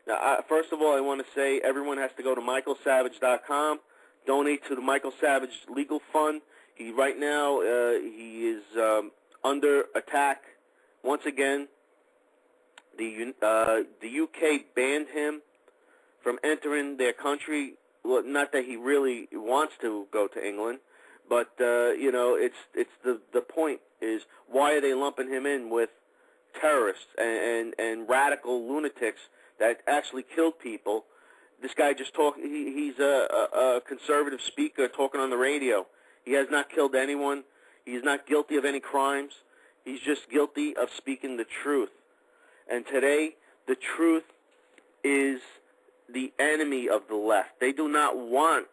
Now, first of all, I want to say everyone has to go to michaelsavage.com, donate to the Michael Savage Legal Fund. Right now, he is under attack once again. The UK banned him from entering their country. Well, not that he really wants to go to England, but it's the point is, why are they lumping him in with terrorists and radical lunatics that actually killed people? This guy just he's a conservative speaker talking on the radio. He has not killed anyone. He's not guilty of any crimes. He's just guilty of speaking the truth. And today, the truth is the enemy of the left. They do not want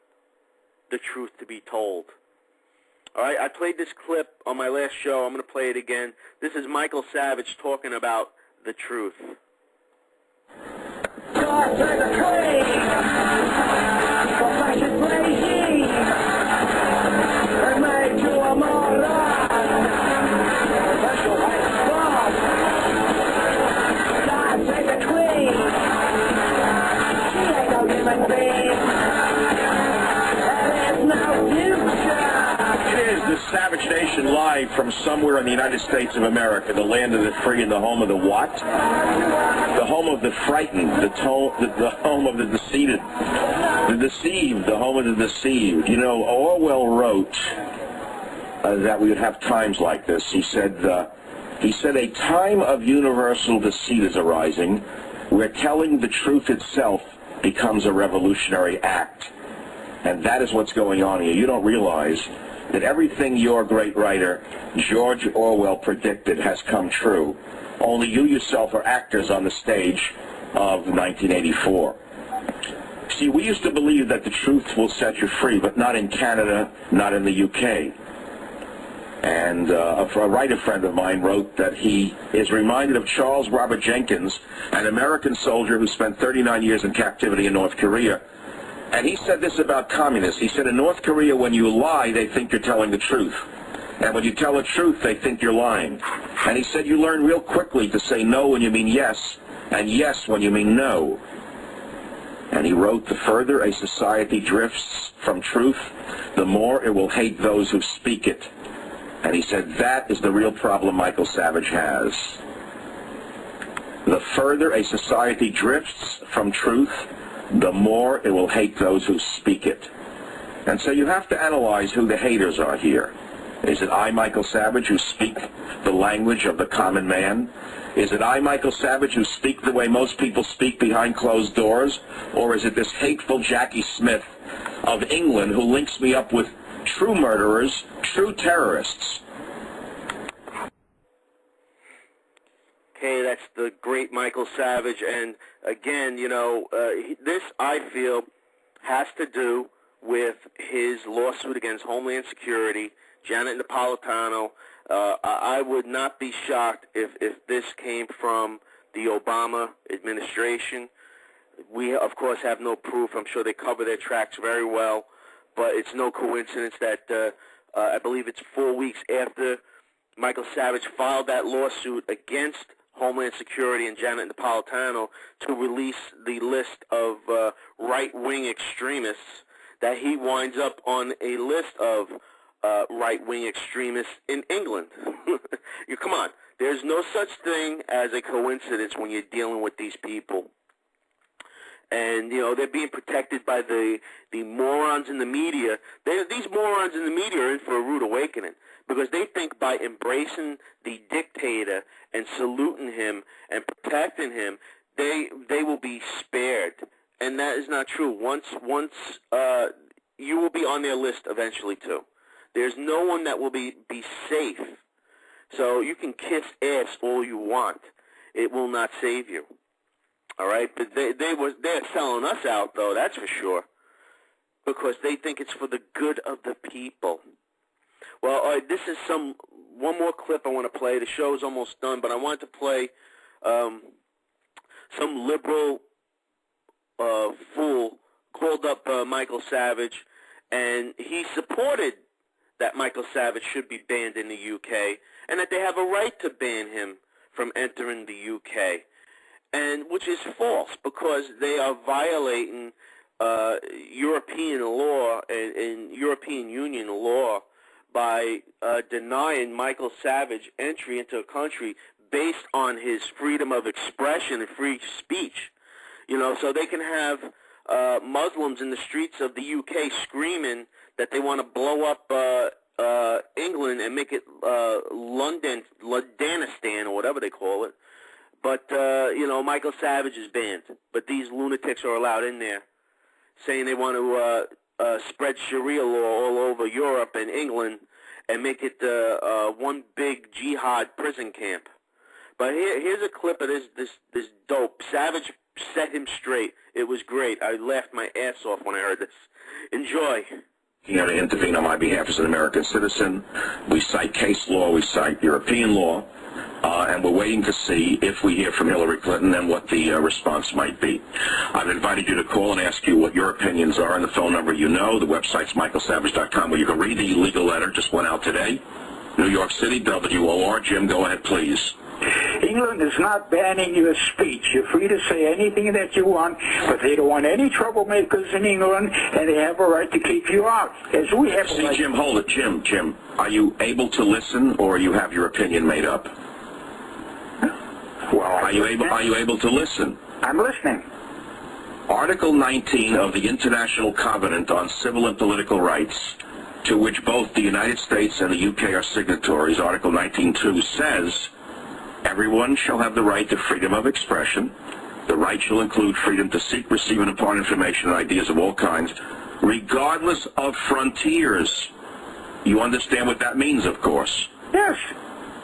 the truth to be told. All right, I played this clip on my last show. I'm going to play it again. This is Michael Savage talking about the truth. God save the Queen! For fascist regime! They made you a moron! Special white God! God save the Queen! She ain't no human being! There is no future! It is the Savage Nation live from somewhere in the United States of America, the land of the free and the home of the what? The home of the frightened, the home of the deceited, the deceived, the home of the deceived. You know, Orwell wrote that we would have times like this. He said, a time of universal deceit is arising, where telling the truth itself becomes a revolutionary act. And that is what's going on here. You don't realize that everything your great writer, George Orwell, predicted has come true. Only you yourself are actors on the stage of 1984. See, we used to believe that the truth will set you free, but not in Canada, not in the UK. And a writer friend of mine wrote that he is reminded of Charles Robert Jenkins, an American soldier who spent 39 years in captivity in North Korea. And he said this about communists. He said, in North Korea, when you lie, they think you're telling the truth. And when you tell the truth, they think you're lying. And he said you learn real quickly to say no when you mean yes, and yes when you mean no. And he wrote, the further a society drifts from truth, the more it will hate those who speak it. And he said that is the real problem Michael Savage has. The further a society drifts from truth, the more it will hate those who speak it. And so you have to analyze who the haters are here. Is it I, Michael Savage, who speak the language of the common man? Is it I, Michael Savage, who speak the way most people speak behind closed doors? Or is it this hateful Jackie Smith of England who links me up with true murderers, true terrorists? Okay, that's the great Michael Savage. And again, this, I feel, has to do with his lawsuit against Homeland Security, Janet Napolitano. I would not be shocked if this came from the Obama administration. We, of course, have no proof. I'm sure they cover their tracks very well. But it's no coincidence that I believe it's 4 weeks after Michael Savage filed that lawsuit against Homeland Security and Janet Napolitano to release the list of right-wing extremists, that he winds up on a list of right-wing extremists in England. Come on. There's no such thing as a coincidence when you're dealing with these people. And, they're being protected by the morons in the media. These morons in the media are in for a rude awakening, because they think by embracing the dictator and saluting him and protecting him, they will be spared. And that is not true. Once you will be on their list eventually too. There's no one that will be safe. So you can kiss ass all you want. It will not save you. All right? But they're selling us out, though, that's for sure, because they think it's for the good of the people. Well, all right, this is one more clip I want to play. The show is almost done, but I wanted to play some liberal fool called up Michael Savage, and he supported that Michael Savage should be banned in the UK, and that they have a right to ban him from entering the UK. and which is false because they are violating European law and European Union law by denying Michael Savage entry into a country based on his freedom of expression and free speech. You know, so they can have Muslims in the streets of the UK screaming that they want to blow up England and make it Londonistan or whatever they call it. But, you know, Michael Savage is banned. But these lunatics are allowed in there, saying they want to spread Sharia law all over Europe and England and make it one big jihad prison camp. But here's a clip of this dope. Savage set him straight. It was great. I laughed my ass off when I heard this. Enjoy. Here to intervene on my behalf as an American citizen. We cite case law, we cite European law, and we're waiting to see if we hear from Hillary Clinton and what the response might be. I've invited you to call and ask you what your opinions are, and the phone number you know. The website's michaelsavage.com, where you can read the legal letter, just went out today. New York City, WOR. Jim, go ahead, please. England is not banning your speech. You're free to say anything that you want, but they don't want any troublemakers in England, and they have a right to keep you out. As we have. See, Jim, hold it. Jim, are you able to listen, or you have your opinion made up? Well, are you able to listen? I'm listening. Article 19 of the International Covenant on Civil and Political Rights, to which both the United States and the UK are signatories, Article 19.2 says, everyone shall have the right to freedom of expression. The right shall include freedom to seek, receive, and impart information and ideas of all kinds, regardless of frontiers. You understand what that means, of course. Yes.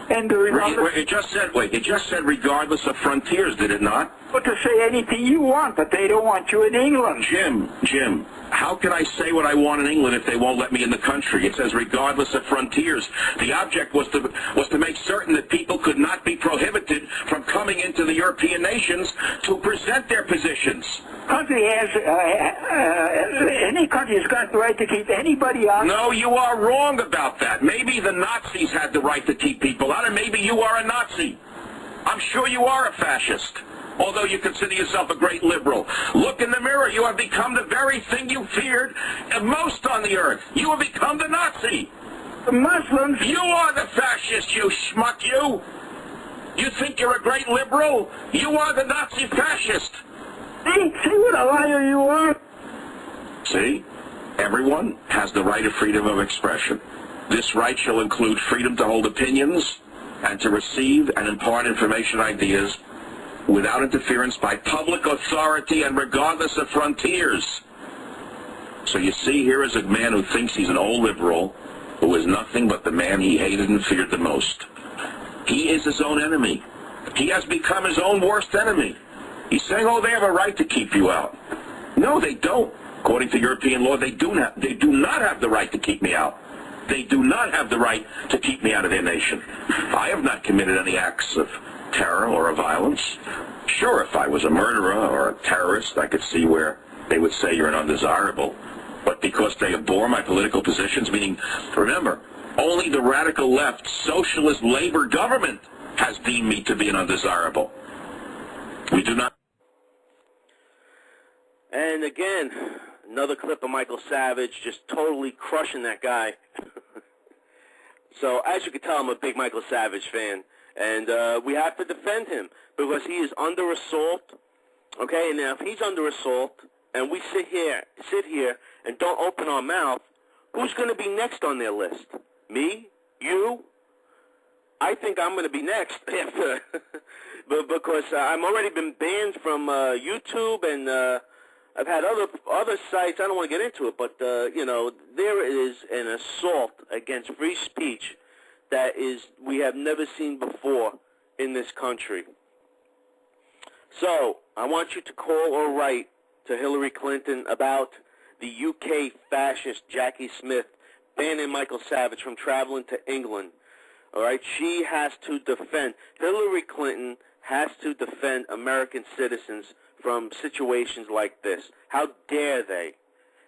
And it just said regardless of frontiers, did it not? But to say anything you want, but they don't want you in England. Jim, how can I say what I want in England if they won't let me in the country? It says regardless of frontiers. The object was to make certain that people could not be prohibited from coming into the European nations to present their positions. Country has any country has got the right to keep anybody out. No, you are wrong about that. Maybe the Nazis had the right to keep people out, and maybe you are a Nazi. I'm sure you are a fascist, although you consider yourself a great liberal. Look in the mirror. You have become the very thing you feared most on the earth. You have become the Nazi. The Muslims. You are the fascist, you schmuck, you. You think you're a great liberal? You are the Nazi fascist. See what a liar you are? See? Everyone has the right of freedom of expression. This right shall include freedom to hold opinions and to receive and impart information and ideas without interference by public authority and regardless of frontiers. So you see, here is a man who thinks he's an old liberal, who is nothing but the man he hated and feared the most. He is his own enemy. He has become his own worst enemy. He's saying, oh, they have a right to keep you out. No, they don't. According to European law, they do not have the right to keep me out. They do not have the right to keep me out of their nation. I have not committed any acts of terror or of violence. Sure, if I was a murderer or a terrorist, I could see where they would say you're an undesirable. But because they abhor my political positions, meaning, remember, only the radical left socialist labor government has deemed me to be an undesirable. We do not. And again, another clip of Michael Savage just totally crushing that guy. So as you can tell, I'm a big Michael Savage fan. And we have to defend him because he is under assault. Okay, and now if he's under assault and we sit here and don't open our mouth, who's going to be next on their list? Me? You? I think I'm going to be next after, but because I've already been banned from YouTube, and I've had other sites. I don't want to get into it, but you know, there is an assault against free speech that we have never seen before in this country. So I want you to call or write to Hillary Clinton about the UK fascist Jackie Smith banning Michael Savage from traveling to England. All right, she has to defend. Hillary Clinton has to defend American citizens from situations like this. How dare they?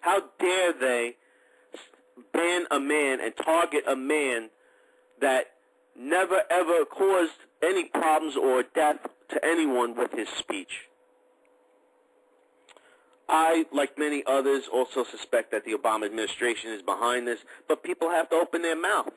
How dare they ban a man and target a man that never ever caused any problems or death to anyone with his speech. I, like many others, also suspect that the Obama administration is behind this, but people have to open their mouth.